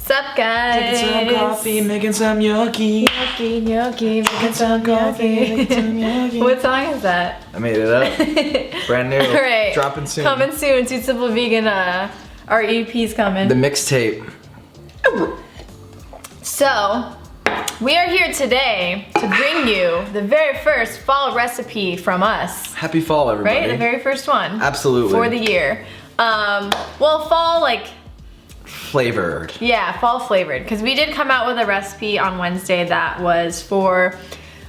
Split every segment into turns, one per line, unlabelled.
Sup guys?
Drinking some coffee, making some gnocchi.
Gnocchi, making some gnocchi. What song is that?
I made it up. Brand new.
Alright.
Dropping soon.
Coming soon. Sweet Simple Vegan, our EP's coming.
The mixtape.
So, we are here today to bring you the very first fall recipe from us.
Happy fall, everybody.
Right? The very first one.
Absolutely.
For the year. Well, fall, like...
flavored.
Yeah, fall flavored. Because we did come out with a recipe on Wednesday that was for,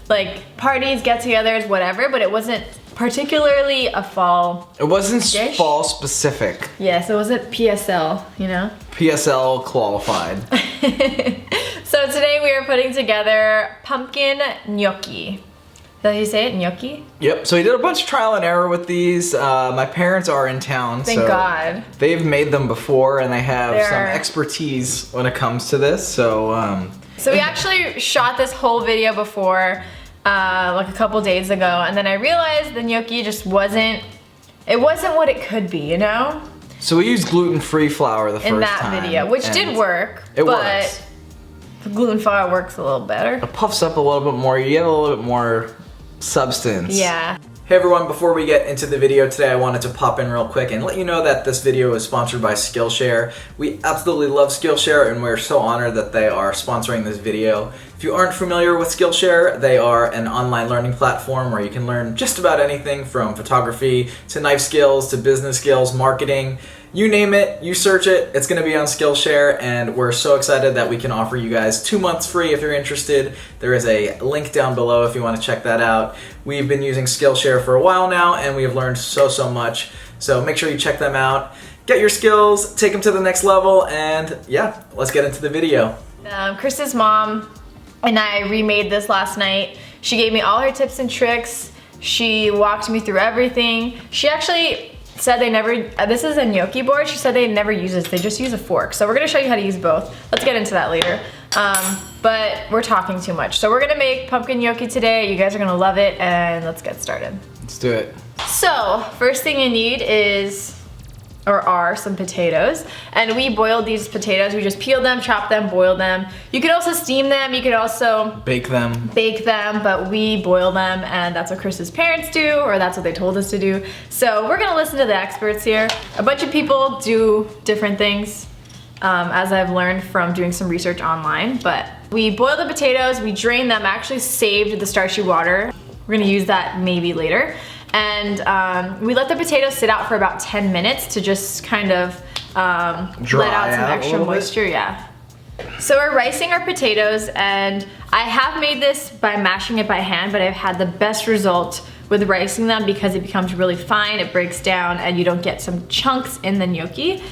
like, parties, get-togethers, whatever, but it wasn't particularly a fall
It wasn't
dish.
fall specific.
Yes, it wasn't PSL, you know?
PSL qualified.
So today we are putting together pumpkin gnocchi. Is that how you say it? Gnocchi?
Yep, so we did a bunch of trial and error with these. My parents are in town,
Thank God.
They've made them before and they have
They're-
some expertise when it comes to this, so
So we actually shot this whole video before, like a couple days ago, and then I realized the gnocchi just wasn't what it could be, you know?
So we used gluten-free flour the first time.
In that video, which did work,
It
but
works.
the gluten flour works a little better.
It puffs up a little bit more, you get a little bit more substance.
Yeah.
Hey everyone, before we get into the video today, I wanted to pop in real quick and let you know that this video is sponsored by Skillshare. We absolutely love Skillshare and we're so honored that they are sponsoring this video. If you aren't familiar with Skillshare, they are an online learning platform where you can learn just about anything from photography to knife skills to business skills, marketing. You name it, you search it, it's going to be on Skillshare, and we're so excited that we can offer you guys 2 months free if you're interested. There is a link down below if you want to check that out. We've been using Skillshare for a while now, and we have learned so much. So make sure you check them out. Get your skills, take them to the next level, and yeah, let's get into the video.
Chris's mom and I remade this last night. She gave me all her tips and tricks. She walked me through everything. She actually said they never, this is a gnocchi board, she said they never use this, they just use a fork. So we're gonna show you how to use both. Let's get into that later. But we're talking too much. So we're gonna make pumpkin gnocchi today. You guys are gonna love it, and let's get started.
Let's do it.
So, first thing you need are some potatoes. And we boiled these potatoes. We just peeled them, chopped them, boiled them. You could also steam them, you could also
bake them,
but we boil them, and that's what Chris's parents do, or that's what they told us to do. So we're gonna listen to the experts here. A bunch of people do different things, as I've learned from doing some research online, but we boil the potatoes, we drain them, actually saved the starchy water. We're gonna use that maybe later. And we let the potatoes sit out for about 10 minutes to just kind of let out some extra moisture, yeah. So we're ricing our potatoes, and I have made this by mashing it by hand, but I've had the best result with ricing them because it becomes really fine, it breaks down, and you don't get some chunks in the gnocchi.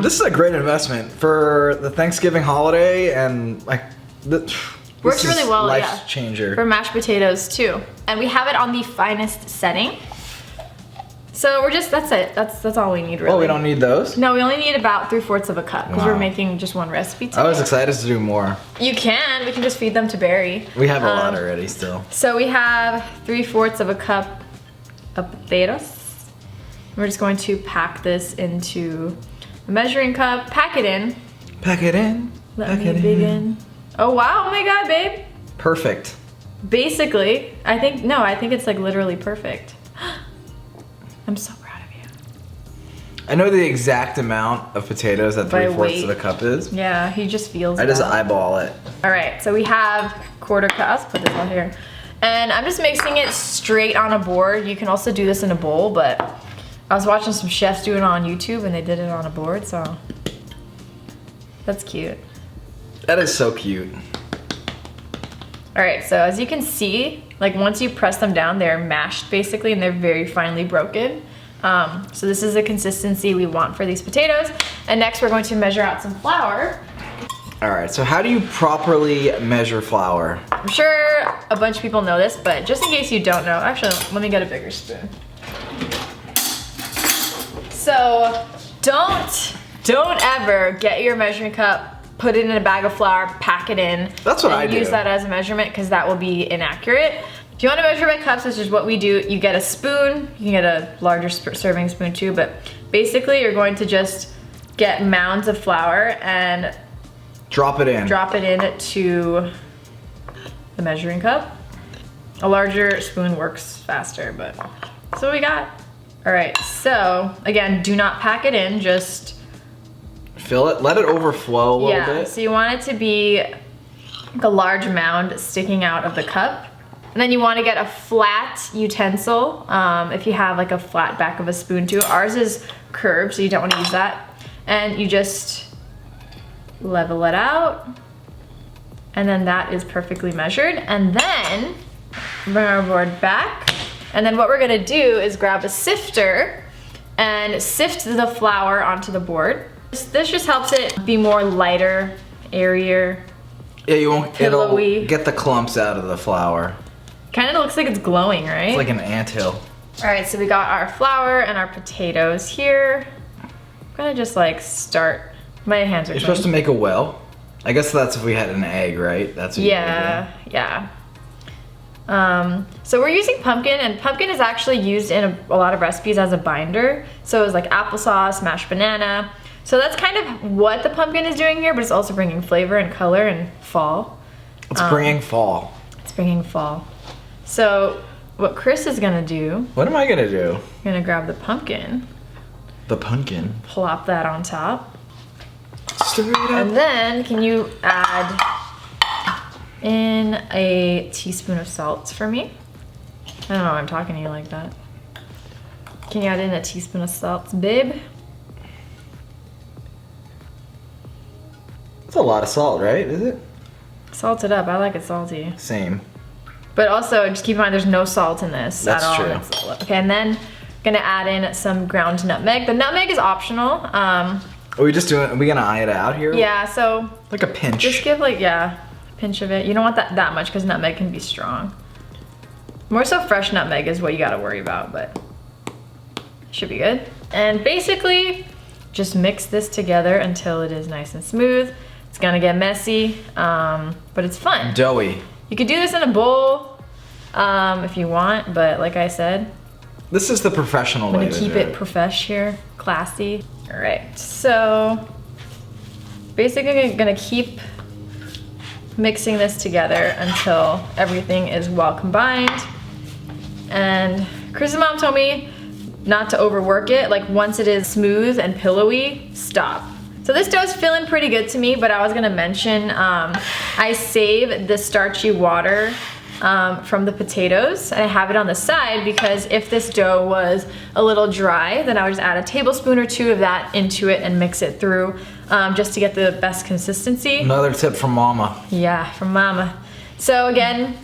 This is a great investment for the Thanksgiving holiday, and like,
works really well,
life
yeah.
changer.
For mashed potatoes too. And we have it on the finest setting. So we're just, that's it. That's all we need really.
Oh, we don't need those?
No, we only need about 3/4 of a cup because we're
Wow.
making just one recipe today.
I was excited to do more.
You can, we can just feed them to Barry.
We have a lot already still.
So we have 3/4 of a cup of potatoes. We're just going to pack this into a measuring cup, pack it in.
Pack it in.
Let me begin. Oh wow, oh my God, babe.
Perfect.
Basically, I think it's like literally perfect. I'm so proud of you.
I know the exact amount of potatoes that
By
3/4
weight.
of a cup is.
Yeah, he just feels
I just
that.
eyeball it.
All right, so we have 1/4 cup. Let's put this out here. And I'm just mixing it straight on a board. You can also do this in a bowl, but I was watching some chefs do it on YouTube and they did it on a board, so that's cute.
That is so cute.
All right, so as you can see, like once you press them down, they're mashed basically, and they're very finely broken. So this is the consistency we want for these potatoes. And next we're going to measure out some flour.
All right, so how do you properly measure flour?
I'm sure a bunch of people know this, but just in case you don't know, actually, let me get a bigger spoon. So don't ever get your measuring cup, put it in a bag of flour, pack it in.
That's what I do.
Use that as a measurement because that will be inaccurate. If you want to measure by cups, which is what we do, you get a spoon. You can get a larger serving spoon too, but basically you're going to just get mounds of flour, and
Drop it in.
Drop it into the measuring cup. A larger spoon works faster, but that's what we got. All right, so again, do not pack it in, just
fill it, let it overflow a little bit.
So you want it to be like a large mound sticking out of the cup. And then you want to get a flat utensil, if you have like a flat back of a spoon too. Ours is curved, so you don't want to use that. And you just level it out. And then that is perfectly measured. And then bring our board back. And then what we're gonna do is grab a sifter and sift the flour onto the board. This just helps it be more lighter, airier.
Yeah, you won't,
pillowy.
It'll get the clumps out of the flour.
Kind of looks like it's glowing, right?
It's like an anthill.
All right, so we got our flour and our potatoes here. I'm gonna just like start, my hands are
You're supposed to make a well. I guess that's if we had an egg, right? That's what
yeah. So we're using pumpkin, and pumpkin is actually used in a lot of recipes as a binder. So it's like applesauce, mashed banana. So that's kind of what the pumpkin is doing here, but it's also bringing flavor and color and fall.
It's bringing fall.
It's bringing fall. So what Chris is gonna do,
what am I gonna do?
You're gonna grab the pumpkin.
The pumpkin.
Plop that on top.
Straight up.
And then can you add in a teaspoon of salt for me? I don't know why I'm talking to you like that. Can you add in a teaspoon of salt, babe?
That's a lot of salt, right? Is it?
Salt it up, I like it salty.
Same.
But also, just keep in mind there's no salt in this
That's
at all.
true.
Okay, and then gonna add in some ground nutmeg. The nutmeg is optional.
Are we gonna eye it out here?
Yeah, so.
Like a pinch.
Just give like, a pinch of it. You don't want that much because nutmeg can be strong. More so fresh nutmeg is what you gotta worry about, but should be good. And basically, just mix this together until it is nice and smooth. It's gonna get messy, but it's fun.
Doughy.
You could do this in a bowl if you want, but like I said,
this is the professional way to do it.
I'm gonna keep it profesh here, classy. All right, so basically I'm gonna keep mixing this together until everything is well combined. And Chris's mom told me not to overwork it. Like once it is smooth and pillowy, stop. So this dough is feeling pretty good to me, but I was gonna mention, I save the starchy water from the potatoes, and I have it on the side because if this dough was a little dry, then I would just add a tablespoon or two of that into it and mix it through just to get the best consistency.
Another tip from Mama.
Yeah, from Mama. So again,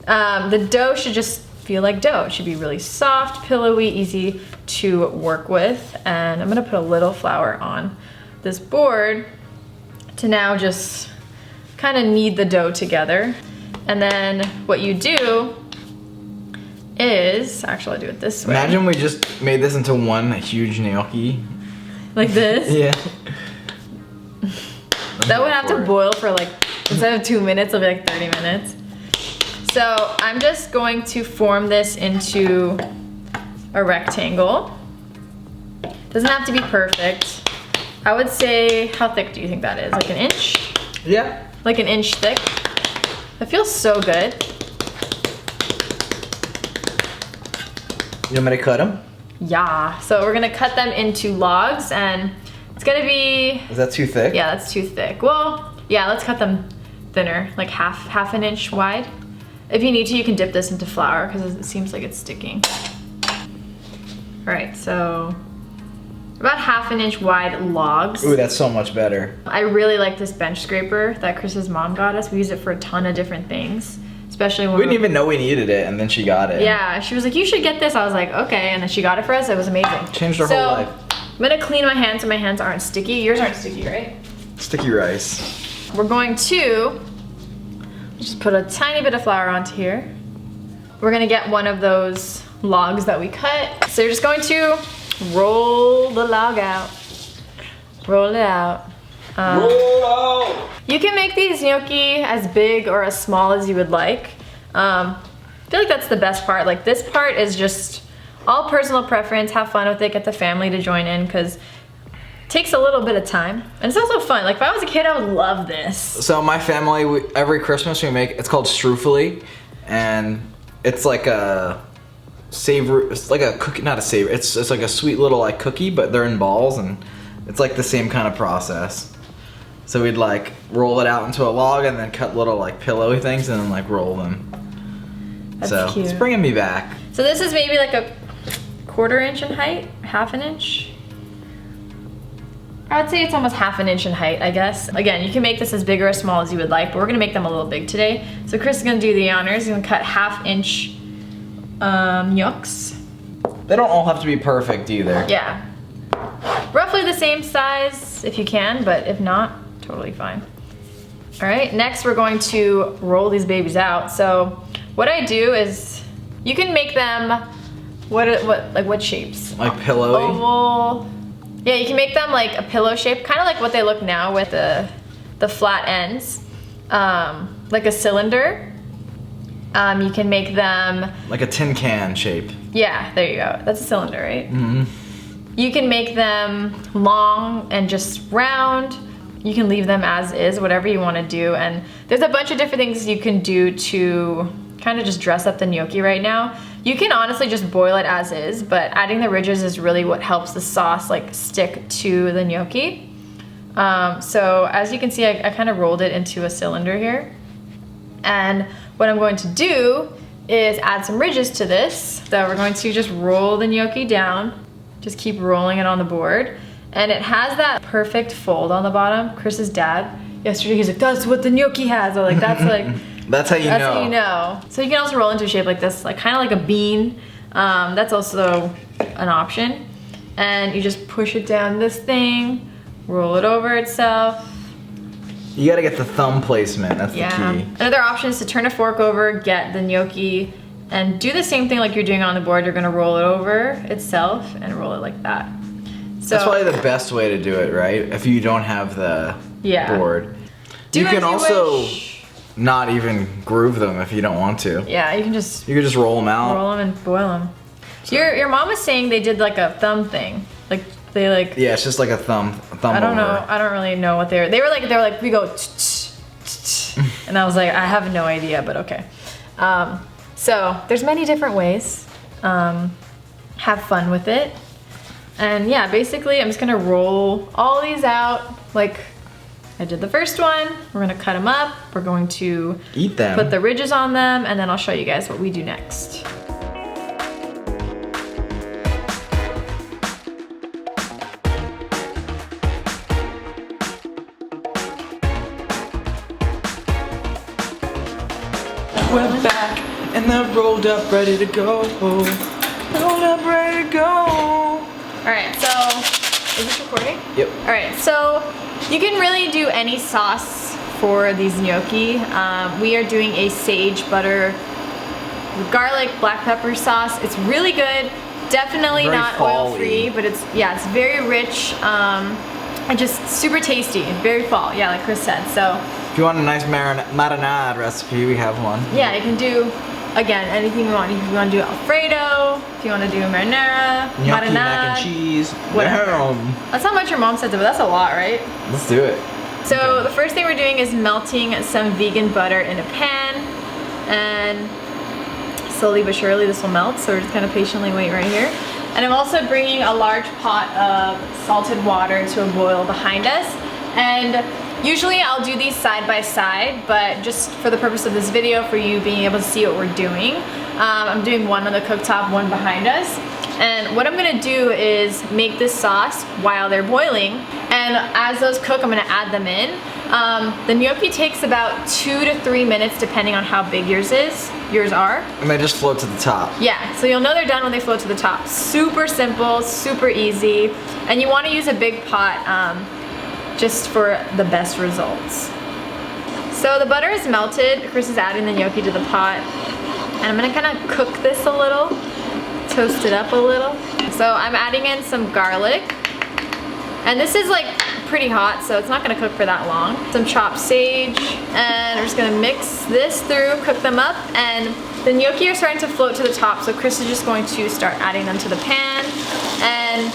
the dough should just feel like dough. It should be really soft, pillowy, easy to work with. And I'm gonna put a little flour on this board to now just kind of knead the dough together. And then what you do is, actually I'll do it this way.
Imagine we just made this into one huge gnocchi.
Like this?
Yeah.
That would have to boil for like, instead of 2 minutes, it'll be like 30 minutes. So I'm just going to form this into a rectangle. Doesn't have to be perfect. I would say, how thick do you think that is? Like an inch?
Yeah.
Like an inch thick. That feels so good.
You want me to cut them?
Yeah, so we're gonna cut them into logs, and it's gonna be...
Is that too thick?
Yeah, that's too thick. Well, yeah, let's cut them thinner, like half an inch wide. If you need to, you can dip this into flour because it seems like it's sticking. All right, so about half an inch wide logs.
Ooh, that's so much better.
I really like this bench scraper that Chris's mom got us. We use it for a ton of different things, especially when
we didn't even know we needed it, and then she got it.
Yeah, she was like, you should get this. I was like, okay, and then she got it for us. It was amazing.
Changed our whole life.
I'm gonna clean my hands so my hands aren't sticky. Yours aren't sticky, right?
Sticky rice.
We're going to just put a tiny bit of flour onto here. We're gonna get one of those logs that we cut. So you're just going to roll the log out. Roll it out.
Roll it out!
You can make these gnocchi as big or as small as you would like. I feel like that's the best part. Like this part is just all personal preference. Have fun with it. Get the family to join in because Takes a little bit of time, and it's also fun. Like if I was a kid, I would love this.
So my family, every Christmas we make, it's called streufeli, and it's like a savor. It's like a cookie, not a savor. It's like a sweet little like cookie, but they're in balls, and it's like the same kind of process. So we'd like roll it out into a log and then cut little like pillowy things and then like roll them.
That's
so
cute.
It's bringing me back.
So this is maybe like a 1/4 inch in height, 1/2 inch. I would say it's almost 1/2 inch in height, I guess. Again, you can make this as big or as small as you would like, but we're gonna make them a little big today. So Chris is gonna do the honors. He's gonna cut 1/2 inch gnocchis.
They don't all have to be perfect either.
Yeah. Roughly the same size if you can, but if not, totally fine. All right, next we're going to roll these babies out. So what I do is, you can make them, what shapes?
Like pillowy?
Oval. Yeah, you can make them like a pillow shape, kind of like what they look now with the flat ends, like a cylinder. You can make them
like a tin can shape.
Yeah, there you go. That's a cylinder, right?
Mm-hmm.
You can make them long and just round. You can leave them as is, whatever you want to do. And there's a bunch of different things you can do to kind of just dress up the gnocchi right now. You can honestly just boil it as is, but adding the ridges is really what helps the sauce like stick to the gnocchi. So as you can see, I kind of rolled it into a cylinder here. And what I'm going to do is add some ridges to this. So we're going to just roll the gnocchi down. Just keep rolling it on the board. And it has that perfect fold on the bottom. Chris's dad, yesterday, he's like, that's what the gnocchi has. I'm like, that's like...
That's how you know.
That's how you know. So you can also roll into a shape like this, like kind of like a bean. That's also an option. And you just push it down this thing, roll it over itself.
You gotta get the thumb placement, that's the key.
Another option is to turn a fork over, get the gnocchi, and do the same thing like you're doing on the board. You're gonna roll it over itself and roll it like that. So,
that's probably the best way to do it, right? If you don't have the board. You can also not even groove them if you don't want to.
Yeah, you can just
roll them out.
Roll them and boil them. So, your mom was saying they did like a thumb thing. Like they like.
Yeah, it's just like a thumb.
I don't know. I don't really know what they were like we go, and I was like, I have no idea, but okay. So there's many different ways. Have fun with it. And yeah, basically I'm just gonna roll all these out like I did the first one. We're gonna cut them up. We're going to
eat them.
Put the ridges on them, and then I'll show you guys what we do next.
We're back and they're rolled up, ready to go. Rolled up, ready to go.
Alright, so is this recording?
Yep.
Alright, so you can really do any sauce for these gnocchi. We are doing a sage butter garlic black pepper sauce. It's really good. Definitely
very
not oil-free, but it's very rich and just super tasty. Very fall, yeah, like Chris said. So
if you want a nice marinade recipe, we have one.
yeah, you can do, again, anything you want. If you want to do Alfredo, if you want to do marinara,
Gnocchi,
marinade,
mac and cheese,
whatever.
Damn.
That's how much your mom said, but that's a lot, right?
Let's do it.
So the first thing we're doing is melting some vegan butter in a pan, and slowly but surely this will melt, so we're just kind of patiently wait right here. And I'm also bringing a large pot of salted water to a boil behind us. And usually I'll do these side by side, but just for the purpose of this video, for you being able to see what we're doing, I'm doing one on the cooktop, one behind us. And what I'm gonna do is make this sauce while they're boiling, and as those cook, I'm gonna add them in. The gnocchi takes about 2 to 3 minutes depending on how big yours are.
And they just float to the top.
Yeah, so you'll know they're done when they float to the top. Super simple, super easy, and you wanna use a big pot just for the best results. So the butter is melted. Chris is adding the gnocchi to the pot, and I'm gonna kind of cook this a little, toast it up a little. So I'm adding in some garlic, and this is like pretty hot, so it's not gonna cook for that long. Some chopped sage, and we're just gonna mix this through, cook them up, and the gnocchi are starting to float to the top, so Chris is just going to start adding them to the pan, and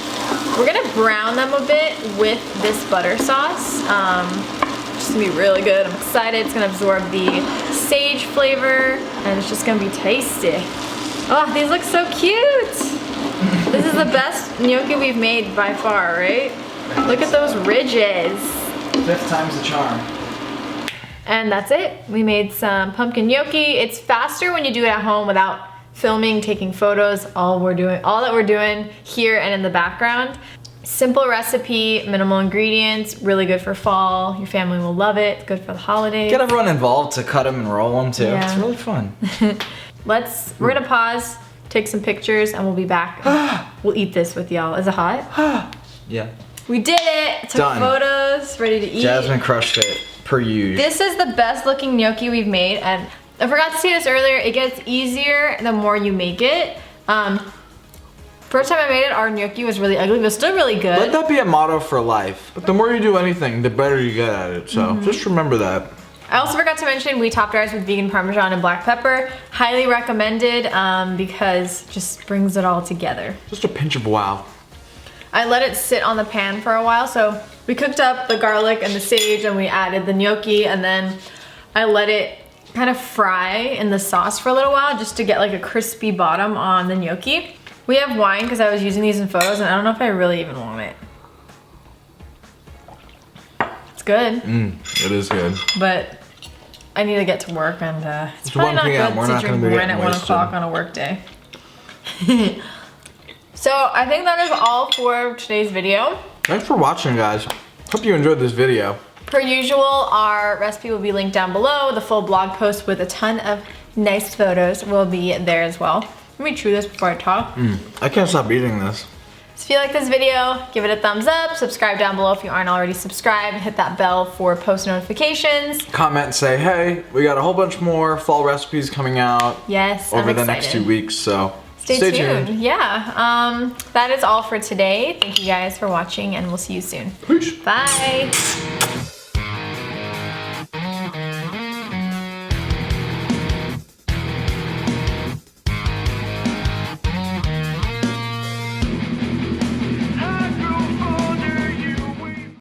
We're gonna brown them a bit with this butter sauce. It's gonna be really good. I'm excited. It's gonna absorb the sage flavor and it's just gonna be tasty. Oh, these look so cute. This is the best gnocchi we've made by far, right? Look at those ridges.
5th time's the charm.
And that's it. We made some pumpkin gnocchi. It's faster when you do it at home without filming, taking photos. All that we're doing here and in the background. Simple recipe, minimal ingredients, really good for fall. Your family will love it. Good for the holidays.
Get everyone involved to cut them and roll them too.
Yeah.
It's really fun.
We're gonna pause, take some pictures, and we'll be back. We'll eat this with y'all. Is it hot?
Yeah.
We did it. Took
Done.
Photos, ready to eat.
Jasmine crushed it, per usual.
This is the best looking gnocchi we've made, and I forgot to say this earlier, it gets easier the more you make it. First time I made it, our gnocchi was really ugly, but still really good.
Let that be a motto for life. But the more you do anything, the better you get at it. So just remember that.
I also forgot to mention we topped ours with vegan Parmesan and black pepper. Highly recommended because it just brings it all together.
Just a pinch of wow.
I let it sit on the pan for a while, so we cooked up the garlic and the sage and we added the gnocchi, and then I let it kind of fry in the sauce for a little while just to get like a crispy bottom on the gnocchi. We have wine because I was using these in photos and I don't know if I really even want it. It's good.
It is good.
But I need to get to work and it's
It's
probably
1
not
p.m. We're
good
not
to
gonna
drink
be
wine at
getting
1
wasted.
o'clock on a work day. So I think that is all for today's video.
Thanks for watching, guys. Hope you enjoyed this video.
Per usual, our recipe will be linked down below. The full blog post with a ton of nice photos will be there as well. Let me chew this before I talk.
I can't stop eating this.
So if you like this video, give it a thumbs up, subscribe down below if you aren't already subscribed, hit that bell for post notifications.
Comment and say, hey, we got a whole bunch more fall recipes coming out
Yes,
over
I'm
the
excited.
next 2 weeks, so
Stay tuned. Yeah, that is all for today. Thank you guys for watching and we'll see you soon.
Peace.
Bye.